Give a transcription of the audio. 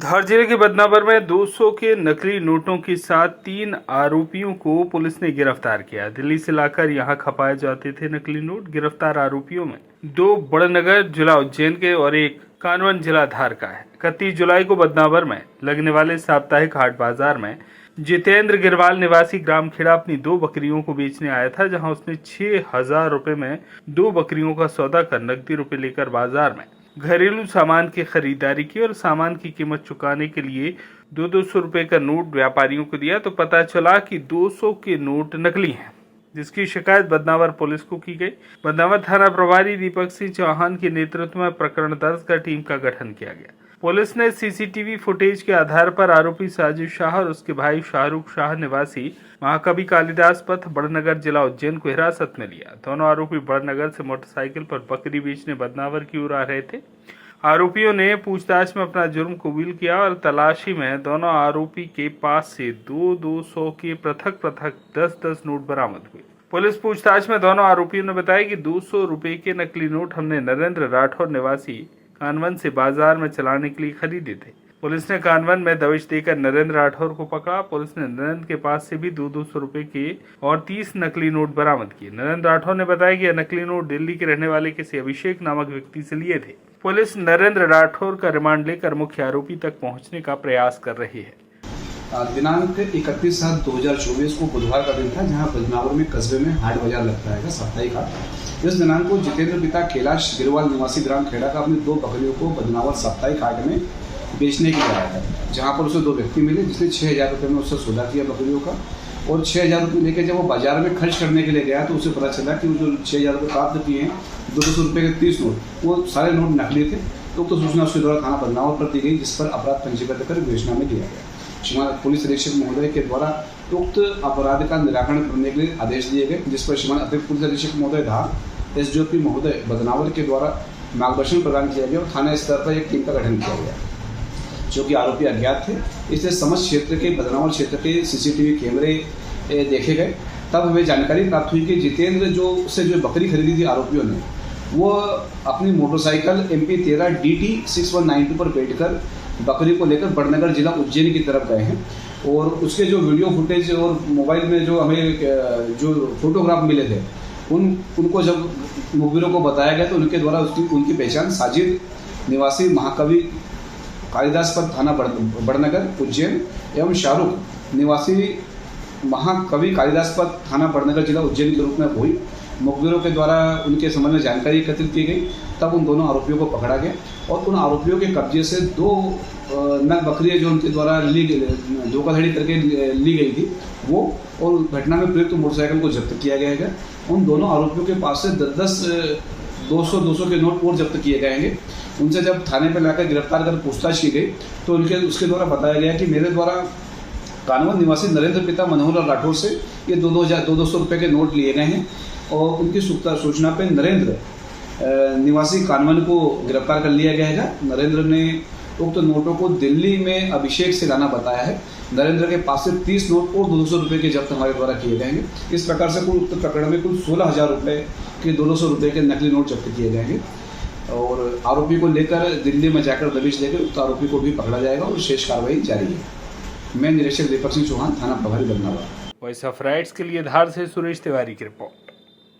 धार जिले के बदनावर में 200 के नकली नोटों के साथ 3 आरोपियों को पुलिस ने गिरफ्तार किया। दिल्ली से लाकर यहां खपाए जाते थे नकली नोट। गिरफ्तार आरोपियों में 2 बड़नगर जिला उज्जैन के और एक कानवन जिला धार का है। 31 जुलाई को बदनावर में लगने वाले साप्ताहिक हाट बाजार में जितेंद्र गिरवाल निवासी ग्राम खेड़ा अपनी 2 बकरियों को बेचने आया था, जहां उसने 6,000 रुपए में 2 बकरियों का सौदा कर नकदी रुपए लेकर बाजार में घरेलू सामान की खरीदारी की और सामान की कीमत चुकाने के लिए 200 रुपए का नोट व्यापारियों को दिया तो पता चला कि 200 के नोट नकली हैं, जिसकी शिकायत बदनावर पुलिस को की गई। बदनावर थाना प्रभारी दीपक सिंह चौहान के नेतृत्व में प्रकरण दर्ज कर टीम का गठन किया गया। पुलिस ने सीसीटीवी फुटेज के आधार पर आरोपी साजिद शाह और उसके भाई शाहरुख शाह निवासी महाकवि कालिदास पथ बड़नगर जिला उज्जैन को हिरासत में लिया। दोनों आरोपी बड़नगर से मोटरसाइकिल पर बकरी बेचने बदनावर की ओर आ रहे थे। आरोपियों ने पूछताछ में अपना जुर्म कबूल किया और तलाशी में दोनों आरोपी के पास से 200 के पृथक 10-10 नोट बरामद हुए। पुलिस पूछताछ में दोनों आरोपियों ने बताया कि 200 रुपए के नकली नोट हमने नरेंद्र राठौर निवासी कानवन से बाजार में चलाने के लिए खरीदे थे। पुलिस ने कानवन में दबिश देकर नरेंद्र राठौर को पकड़ा। पुलिस ने नरेंद्र के पास से भी 200 रुपए के और 30 नकली नोट बरामद किए। नरेंद्र राठौर ने बताया कि यह नकली नोट दिल्ली के रहने वाले किसी अभिषेक नामक व्यक्ति से लिए थे। पुलिस नरेंद्र राठौर का रिमांड लेकर मुख्य आरोपी तक पहुंचने का प्रयास कर रही है। दिनांक 31/7/2024 को बुधवार का दिन था, जहां बदनावर में कस्बे में हाट बाजार लगता है साप्ताहिक हाट। इस दिनांक को जितेंद्र पिता कैलाश गिरवाल निवासी ग्राम खेड़ा का अपनी 2 बकरियों को बदनावर साप्ताहिक हाट में बेचने के लिए आया था, जहां पर उसे 2 व्यक्ति मिले जिसने 6,000 रुपये में उससे सौदा किया बकरियों का। और 6,000 रुपये लेकर जब वो बाजार में खर्च करने के लिए गया तो उसे पता चला कि वो जो 6,000 रुपये प्राप्त किए हैं 200 रुपये के 30 नोट, वो सारे नोट नकली थे। तो सूचना उसके द्वारा थाना बदनावर पर दी गई, जिस पर अपराध पंजीबद्ध कर विवेचना में दिया गया। श्रीमान पुलिस अधीक्षक महोदय के द्वारा उक्त अपराध का निराकरण करने के लिए आदेश दिए गए, जिस पर श्रीमान अतिरिक्त पुलिस अधीक्षक महोदय धार एसडीओपी महोदय बदनावर के द्वारा मार्गदर्शन प्रदान किया गया और थाना स्तर पर एक टीम का गठन किया गया, जो कि आरोपी अज्ञात थे। इसलिए समस्त क्षेत्र के बदनावर क्षेत्र के सीसीटीवी कैमरे देखे गए। तब हमें जानकारी प्राप्त हुई कि जितेंद्र जो बकरी खरीदी थी आरोपियों ने, वो अपनी मोटरसाइकिल MP 13 DT 6192 पर बैठकर बकरी को लेकर बड़नगर जिला उज्जैन की तरफ गए हैं। और उसके जो वीडियो फुटेज और मोबाइल में जो हमें जो फोटोग्राफ मिले थे, उनको जब मुखबिरों को बताया गया तो उनके द्वारा उनकी पहचान साजिद निवासी महाकवि कालिदास पथ थाना बड़नगर उज्जैन एवं शाहरुख निवासी महाकवि कालिदास पथ थाना बड़नगर जिला उज्जैन के रूप में हुई। मुखबिरों के द्वारा उनके संबंध में जानकारी एकत्रित की गई। तब उन दोनों आरोपियों को पकड़ा गया और उन आरोपियों के कब्जे से 2 नग बकरियाँ जो उनके द्वारा धोखाधड़ी करके ली गई थी वो, और घटना में प्रयुक्त मोटरसाइकिल को जब्त किया गया है। उन दोनों आरोपियों के पास से 200 के नोट और जब्त किए गए हैं। उनसे जब थाने पर लाकर गिरफ्तार कर पूछताछ की गई तो उसके द्वारा बताया गया कि मेरे द्वारा कानवन निवासी नरेंद्र पिता मनोहर राठौर से ये 200 रुपये के नोट लिए गए हैं। और उनकी सूचना पे नरेंद्र निवासी कानवन को गिरफ्तार कर लिया गया है। नरेंद्र ने उक्त नोटों को दिल्ली में अभिषेक से लाना बताया है। नरेंद्र के पास से 30 नोट और 200 रुपये के जब्त हमारे द्वारा किए गए हैं। इस प्रकार से कुल उक्त प्रकरण में कुल 16,000 रुपये के 200 रुपये के नकली नोट जब्त किए गए हैं। और आरोपी को लेकर दिल्ली में जाकर दबिश देकर उक्त आरोपी को भी पकड़ा जाएगा और शेष कार्रवाई जारी है। मैं निरीक्षक दीपक सिंह चौहान, थाना प्रभारी बदनावर। वॉइस ऑफ राइट्स के लिए धार से सुरेश तिवारी की रिपोर्ट।